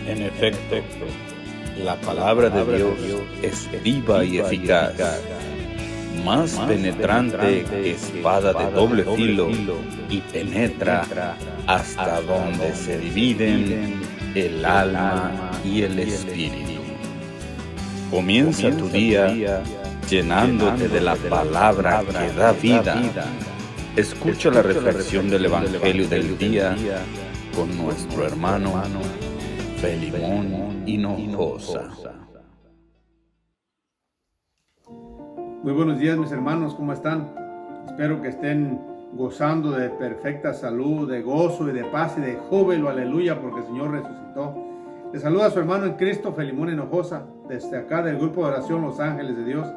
En efecto, la palabra de Dios es viva y eficaz, más penetrante que espada de doble filo, y penetra hasta donde se dividen el alma y el espíritu. Comienza tu día llenándote de la palabra que da vida. Escucha la reflexión del Evangelio del día con nuestro hermano Filemón Hinojosa. Muy buenos días, mis hermanos, ¿cómo están? Espero que estén gozando de perfecta salud, de gozo y de paz y de júbilo, aleluya, porque el Señor resucitó. Les saluda su hermano en Cristo, Filemón Hinojosa, desde acá del grupo de oración Los Ángeles de Dios,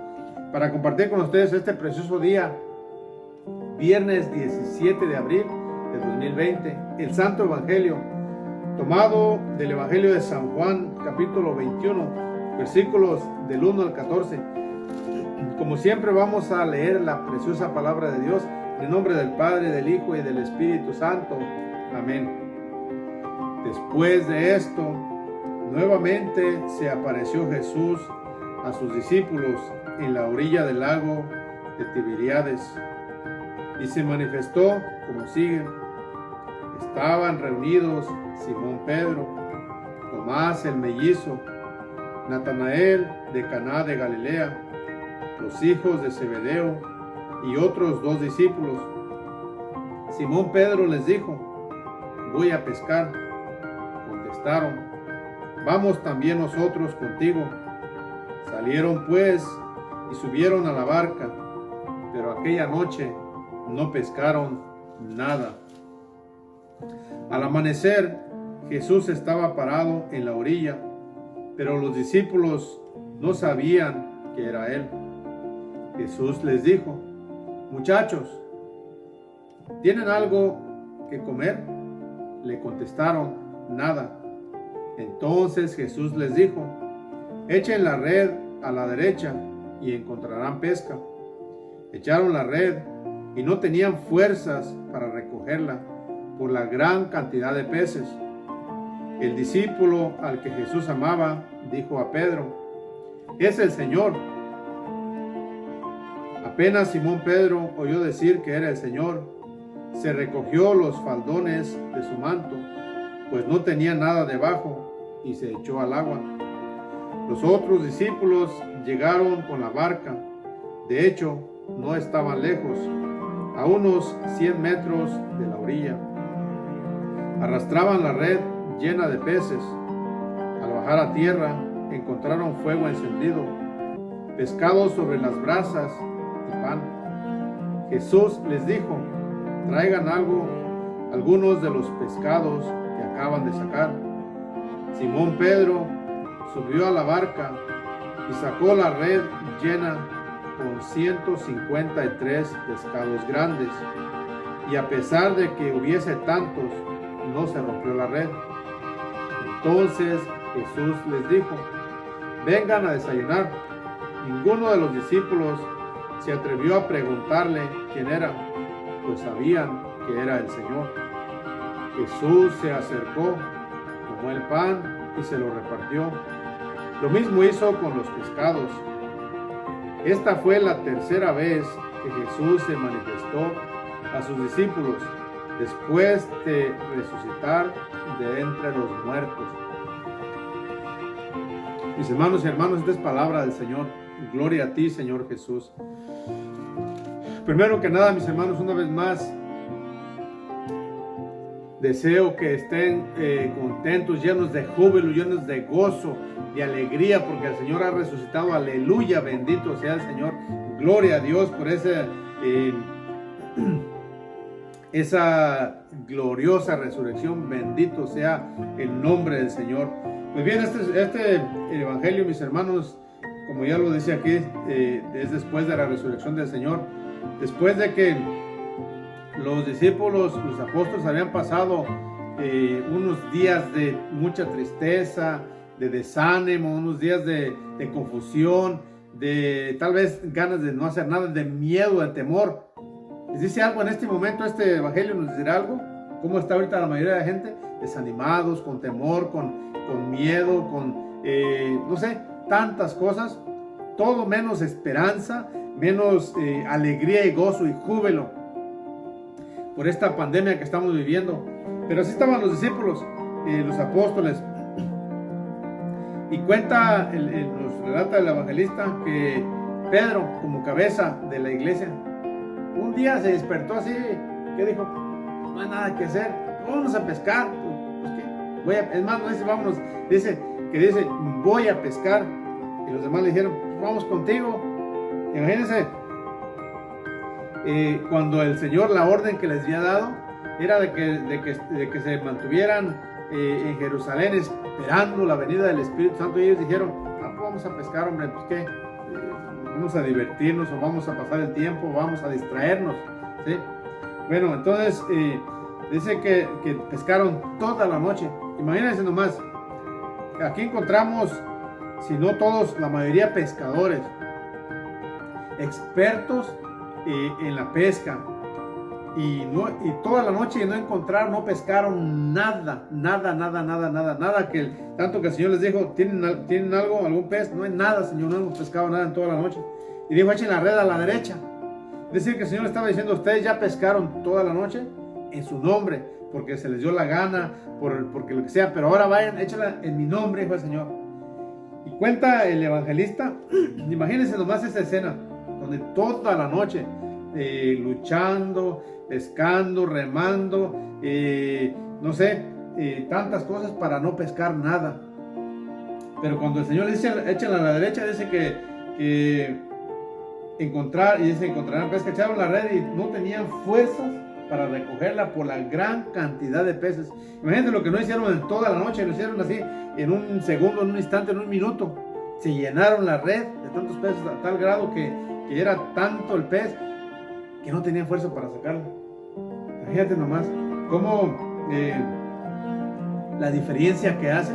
para compartir con ustedes este precioso día, viernes 17 de abril de 2020, el Santo Evangelio, tomado del Evangelio de San Juan, capítulo 21, versículos del 1 al 14. Como siempre, vamos a leer la preciosa palabra de Dios en el nombre del Padre, del Hijo y del Espíritu Santo. Amén. Después de esto, nuevamente se apareció Jesús a sus discípulos en la orilla del lago de Tiberíades y se manifestó como sigue. Estaban reunidos Simón Pedro, Tomás el mellizo, Natanael de Caná de Galilea, los hijos de Zebedeo y otros dos discípulos. Simón Pedro les dijo: voy a pescar. Contestaron: vamos también nosotros contigo. Salieron pues y subieron a la barca, pero aquella noche no pescaron nada. Al amanecer, Jesús estaba parado en la orilla, pero los discípulos no sabían que era Él. Jesús les dijo: muchachos, ¿tienen algo que comer? Le contestaron: nada. Entonces Jesús les dijo: echen la red a la derecha y encontrarán pesca. Echaron la red y no tenían fuerzas para recogerla por la gran cantidad de peces. El discípulo al que Jesús amaba dijo a Pedro: es el Señor. Apenas Simón Pedro oyó decir que era el Señor, se recogió los faldones de su manto, pues no tenía nada debajo, y se echó al agua. Los otros discípulos llegaron con la barca. De hecho, no estaban lejos, a unos 100 metros de la orilla. Arrastraban la red llena de peces. Al bajar a tierra, encontraron fuego encendido, pescados sobre las brasas y pan. Jesús les dijo: traigan algunos de los pescados que acaban de sacar. Simón Pedro subió a la barca y sacó la red llena con 153 pescados grandes, y a pesar de que hubiese tantos, no se rompió la red. Entonces Jesús les dijo: vengan a desayunar. Ninguno de los discípulos se atrevió a preguntarle quién era, pues sabían que era el Señor. Jesús se acercó, tomó el pan y se lo repartió. Lo mismo hizo con los pescados. Esta fue la tercera vez que Jesús se manifestó a sus discípulos después de resucitar de entre los muertos. Mis hermanos y hermanas, esta es palabra del Señor. Gloria a ti, Señor Jesús. Primero que nada, mis hermanos, una vez más, deseo que estén contentos, llenos de júbilo, llenos de gozo, de alegría, porque el Señor ha resucitado. Aleluya, bendito sea el Señor. Gloria a Dios por esa gloriosa resurrección. Bendito sea el nombre del Señor. Pues bien, este evangelio, mis hermanos, como ya lo dice aquí, es después de la resurrección del Señor, después de que los discípulos, los apóstoles, habían pasado unos días de mucha tristeza, de desánimo, unos días de confusión, de tal vez ganas de no hacer nada, de miedo, de temor. ¿Les dice algo en este momento? ¿Este evangelio nos dirá algo? ¿Cómo está ahorita la mayoría de la gente? desanimados, con temor, con miedo, con, no sé, tantas cosas. Todo menos esperanza, menos alegría y gozo y júbilo por esta pandemia que estamos viviendo. Pero así estaban los discípulos, los apóstoles. Y cuenta, nos relata el evangelista que Pedro, como cabeza de la iglesia, un día se despertó así, que dijo, no hay nada que hacer, vámonos a pescar. Pues, ¿qué? Es más, no dice vámonos, dice, voy a pescar. Y los demás le dijeron, pues vamos contigo. Imagínense, cuando el Señor, la orden que les había dado, era de que se mantuvieran en Jerusalén esperando la venida del Espíritu Santo, y ellos dijeron, pues vamos a pescar, hombre, pues qué, vamos a divertirnos, o vamos a pasar el tiempo, vamos a distraernos, ¿sí? Bueno, entonces dice que pescaron toda la noche. Imagínense nomás, aquí encontramos, si no todos, la mayoría pescadores, expertos en la pesca, y toda la noche no pescaron nada, que tanto que el Señor les dijo, ¿tienen algo, algún pez? No hay nada, Señor, no hemos pescado nada en toda la noche. Y dijo, echen la red a la derecha. Es decir, que el Señor estaba diciendo, ustedes ya pescaron toda la noche en su nombre, porque se les dio la gana, porque lo que sea, pero ahora vayan, échala en mi nombre, dijo el Señor. Y cuenta el evangelista, imagínense nomás esa escena, donde toda la noche, luchando, pescando, remando, no sé, tantas cosas para no pescar nada. Pero cuando el Señor dice, échala a la derecha, dice que encontrarán pesca, echaron la red y no tenían fuerzas para recogerla por la gran cantidad de peces. Imagínense lo que no hicieron en toda la noche, lo hicieron así en un segundo, en un instante, en un minuto. Se llenaron la red de tantos peces a tal grado que era tanto el pez que no tenían fuerza para sacarlo. Fíjate nomás cómo la diferencia que hace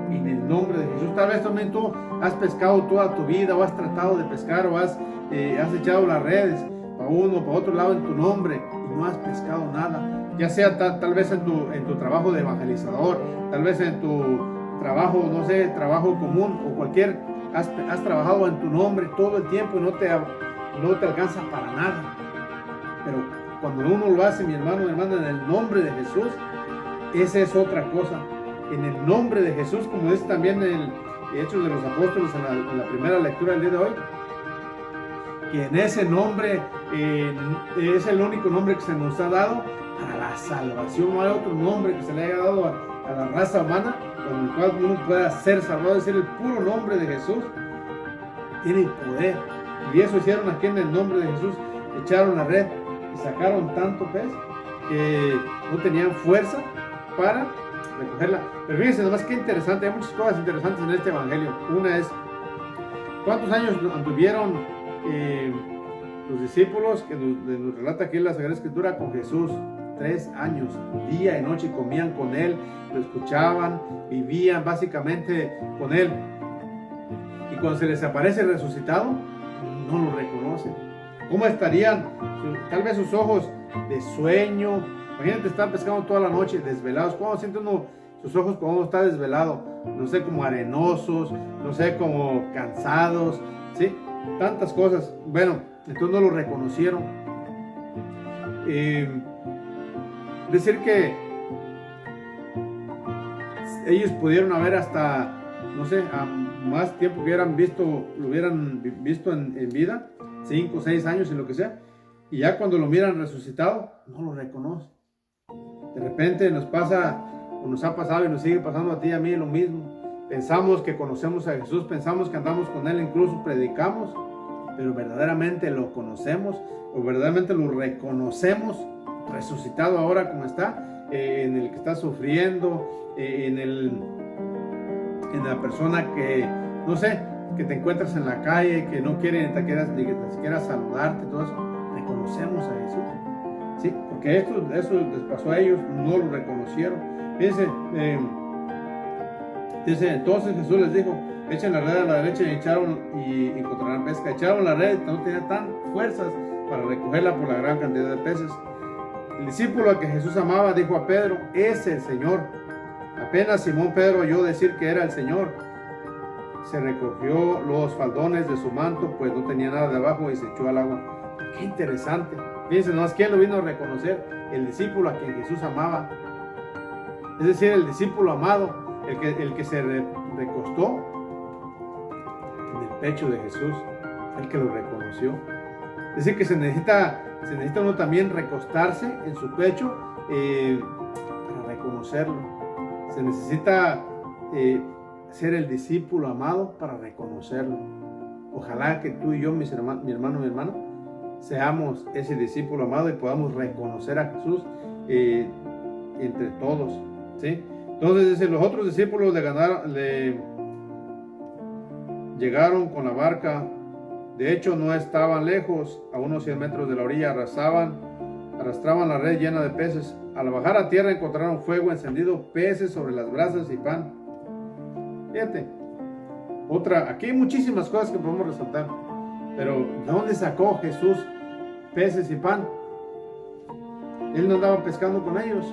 en el nombre de Jesús. Tal vez también tú has pescado toda tu vida, o has tratado de pescar, o has echado las redes para uno, para otro lado en tu nombre, y no has pescado nada. Ya sea tal vez en tu trabajo de evangelizador, tal vez en tu trabajo, no sé, trabajo común o cualquier, has trabajado en tu nombre todo el tiempo y no te alcanza para nada. Pero cuando uno lo hace, mi hermano, en el nombre de Jesús, esa es otra cosa. En el nombre de Jesús, como dice también el Hechos de los Apóstoles en la primera lectura del día de hoy, que en ese nombre es el único nombre que se nos ha dado para la salvación. No hay otro nombre que se le haya dado a la raza humana con el cual uno pueda ser salvado. Es decir, el puro nombre de Jesús tiene poder. Y eso hicieron aquí en el nombre de Jesús. Echaron la red y sacaron tanto pez que no tenían fuerza para recogerla. Pero fíjense nomás qué interesante, hay muchas cosas interesantes en este evangelio. Una es, ¿cuántos años anduvieron los discípulos que nos relata aquí en la Sagrada Escritura con Jesús? 3 años, día y noche comían con Él, lo escuchaban, vivían básicamente con Él. Y cuando se les aparece resucitado, no lo reconocen. ¿Cómo estarían? Tal vez sus ojos de sueño. Imagínate, están pescando toda la noche, desvelados. ¿Cómo siente uno sus ojos cuando uno está desvelado? No sé, como arenosos, no sé, como cansados, ¿sí? Tantas cosas. Bueno, entonces no lo reconocieron. Decir que ellos pudieron haber hasta, no sé, a más tiempo que lo hubieran visto en vida, 5 o 6 años y lo que sea, y ya cuando lo miran resucitado, no lo reconocen. De repente nos pasa, o nos ha pasado y nos sigue pasando a ti y a mí lo mismo. Pensamos que conocemos a Jesús, pensamos que andamos con Él, incluso predicamos, pero verdaderamente lo conocemos, o verdaderamente lo reconocemos resucitado ahora como está, en el que está sufriendo, en la persona que, no sé, que te encuentras en la calle, que no quiere ni que te siquiera saludarte, todo eso. Reconocemos a Jesús, ¿sí? Porque eso les pasó a ellos, no lo reconocieron. Fíjense, dice, entonces Jesús les dijo, echen la red a la derecha y encontrarán pesca. Echaron la red, no tenían tan fuerzas para recogerla por la gran cantidad de peces. El discípulo al que Jesús amaba dijo a Pedro, es el Señor. Apenas Simón Pedro oyó decir que era el Señor, se recogió los faldones de su manto, pues no tenía nada debajo, y se echó al agua. Qué interesante. Fíjense nomás, ¿quién lo vino a reconocer? El discípulo a quien Jesús amaba. Es decir, el discípulo amado, el que se recostó en el pecho de Jesús, el que lo reconoció. Es decir, que se necesita uno también recostarse en su pecho para reconocerlo. Se necesita ser el discípulo amado para reconocerlo. Ojalá que tú y yo, mi hermano, mi hermana, seamos ese discípulo amado y podamos reconocer a Jesús entre todos, ¿sí? Entonces, los otros discípulos le llegaron con la barca. De hecho, no estaban lejos, a unos 100 metros de la orilla. Arrastraban la red llena de peces. Al bajar a tierra encontraron fuego encendido, peces sobre las brasas y pan. Fíjate, aquí hay muchísimas cosas que podemos resaltar, pero ¿de dónde sacó Jesús peces y pan? Él no andaba pescando con ellos.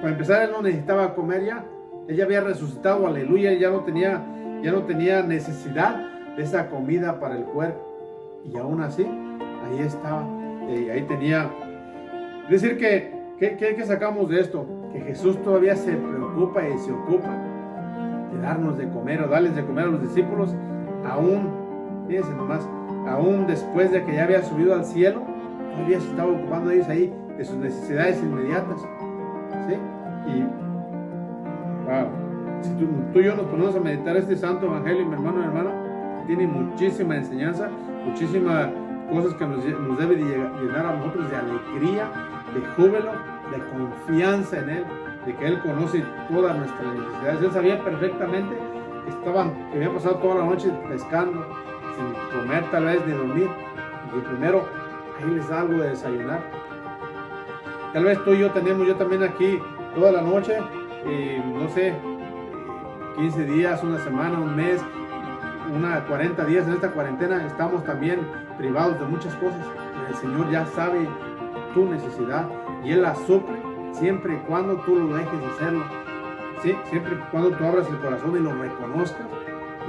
Para empezar, él no necesitaba comer ya. Él ya había resucitado, aleluya. Él ya no tenía necesidad de esa comida para el cuerpo. Y aún así, ahí estaba. Ahí tenía. Es decir, ¿qué sacamos de esto? Que Jesús todavía se preocupa y se ocupa de darnos de comer o darles de comer a los discípulos, fíjense nomás, aún después de que ya había subido al cielo, todavía se estaba ocupando ellos ahí de sus necesidades inmediatas, ¿sí? Y, wow, si tú y yo nos ponemos a meditar este santo evangelio, mi hermano y hermana, tiene muchísima enseñanza, muchísimas cosas que nos debe de llenar a nosotros de alegría, de júbilo, de confianza en Él, de que Él conoce todas nuestras necesidades. Él sabía perfectamente que había pasado toda la noche pescando, sin comer tal vez ni dormir, y primero ahí les da algo de desayunar. Tal vez tú y yo también aquí toda la noche, no sé, 15 días, una semana, un mes, 40 días en esta cuarentena, estamos también privados de muchas cosas. El Señor ya sabe tu necesidad y Él la suple siempre y cuando tú lo dejes de hacerlo, ¿sí? Siempre y cuando tú abras el corazón y lo reconozcas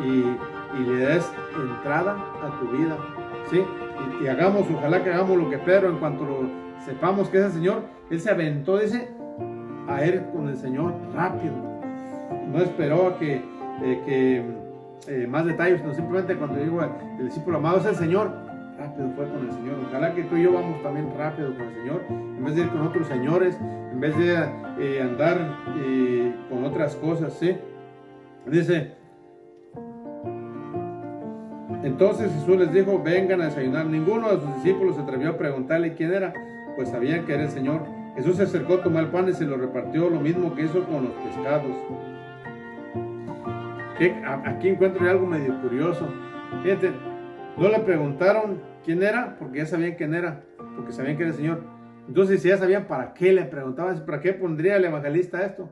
y le des entrada a tu vida, ¿sí? Y ojalá que hagamos lo que Pedro, en cuanto lo sepamos que es el Señor, él se aventó, dice, a ir con el Señor rápido. No esperó a que más detalles, sino simplemente cuando digo el discípulo amado es el Señor, rápido fue con el Señor. Ojalá que tú y yo vamos también rápido con el Señor, en vez de ir con otros señores, en vez de andar con otras cosas, ¿sí? Dice, entonces Jesús les dijo, vengan a desayunar. Ninguno de sus discípulos se atrevió a preguntarle quién era, pues sabían que era el Señor. Jesús se acercó, tomó el pan y se lo repartió, lo mismo que hizo con los pescados. Aquí encuentro algo medio curioso. Fíjate, no le preguntaron quién era, porque ya sabían quién era, porque sabían que era el Señor. Entonces, si ya sabían, ¿para qué le preguntaban? ¿Para qué pondría el evangelista esto?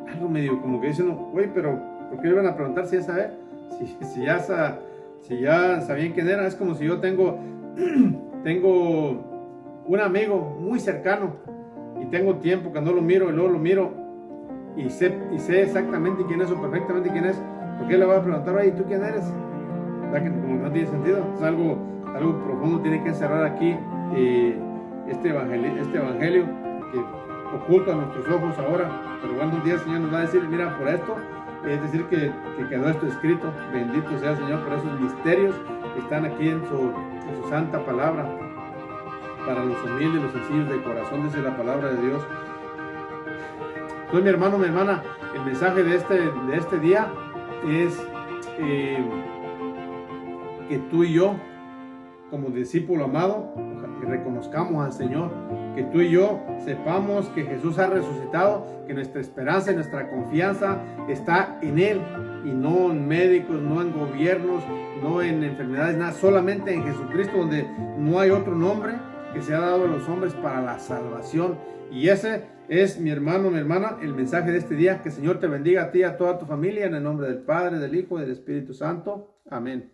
Algo medio como que dicen, oye, pero ¿por qué le iban a preguntar si ya sabe? Si ya sabían quién era. Es como si yo tengo un amigo muy cercano y tengo tiempo que no lo miro y luego lo miro y sé exactamente quién es o perfectamente quién es. ¿Por qué le voy a preguntar, oye, ¿tú quién eres? ¿Verdad que como no tiene sentido? Es algo profundo, tiene que encerrar aquí este evangelio que oculta a nuestros ojos ahora, pero bueno, un día el Señor nos va a decir, mira, por esto, es decir, que quedó esto escrito. Bendito sea el Señor por esos misterios que están aquí en su santa palabra, para los humildes, los sencillos de corazón, dice la palabra de Dios. Entonces, mi hermano, mi hermana, el mensaje de este día es que tú y yo, como discípulo amado, que reconozcamos al Señor, que tú y yo sepamos que Jesús ha resucitado, que nuestra esperanza y nuestra confianza está en Él y no en médicos, no en gobiernos, no en enfermedades, nada, solamente en Jesucristo, donde no hay otro nombre que se ha dado a los hombres para la salvación. Y ese es, mi hermano, mi hermana, el mensaje de este día. Que el Señor te bendiga a ti y a toda tu familia, en el nombre del Padre, del Hijo y del Espíritu Santo. Amén.